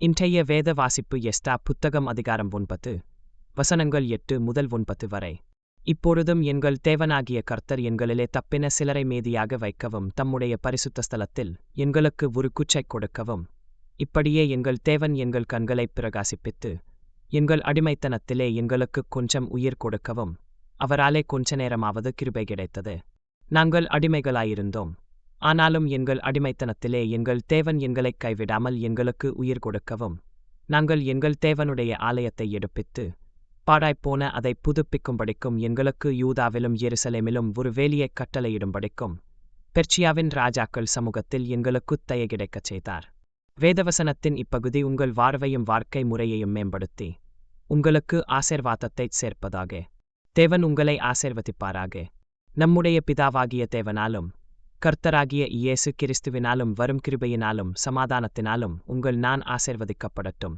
இன்றைய வேத வாசிப்பு எஸ்தா புத்தகம் அதிகாரம் 9 வசனங்கள் 8 முதல் 9 வரை. இப்பொழுதும் எங்கள் தேவனாகிய கர்த்தர் எங்களிலே தப்பின சிலரை மீதியாக வைக்கவும் தம்முடைய பரிசுத்த ஸ்தலத்தில் எங்களுக்கு ஒரு குச்சை கொடுக்கவும். இப்படியே எங்கள் தேவன் எங்கள் கண்களைப் பிரகாசிப்பித்து எங்கள் அடிமைத்தனத்திலே எங்களுக்கு கொஞ்சம் உயிர் கொடுக்கவும் அவராலே கொஞ்ச நேரமாவது கிருபை கிடைத்தது. நாங்கள் அடிமைகளாயிருந்தோம். ஆனாலும் எங்கள் அடிமைத்தனத்திலே எங்கள் தேவன் எங்களைக் கைவிடாமல் எங்களுக்கு உயிர் கொடுக்கவும் நாங்கள் எங்கள் தேவனுடைய ஆலயத்தை எடுப்பித்து பாழாய்ப்போன அதை புதுப்பிக்கும்படிக்கும் எங்களுக்கு யூதாவிலும் எருசலேமிலும் ஒரு வேலியைக் கட்டளையிடும்படிக்கும் பெர்சியாவின் ராஜாக்கள் சமூகத்தில் எங்களுக்குத் தயை கிடைக்கச் செய்தார். வேதவசனத்தின் இப்பகுதி உங்கள் வாழ்வையும் வாழ்க்கை முறையையும் மேம்படுத்தி உங்களுக்கு ஆசீர்வாதத்தைச் சேர்ப்பதாக. தேவன் உங்களை ஆசீர்வதிப்பாராக. நம்முடைய பிதாவாகிய தேவனாலும் கர்த்தராகிய இயேசு கிறிஸ்துவினாலும் வரும் கிருபையினாலும் சமாதானத்தினாலும் உங்கள் நான் ஆசீர்வதிக்கப்படட்டும்.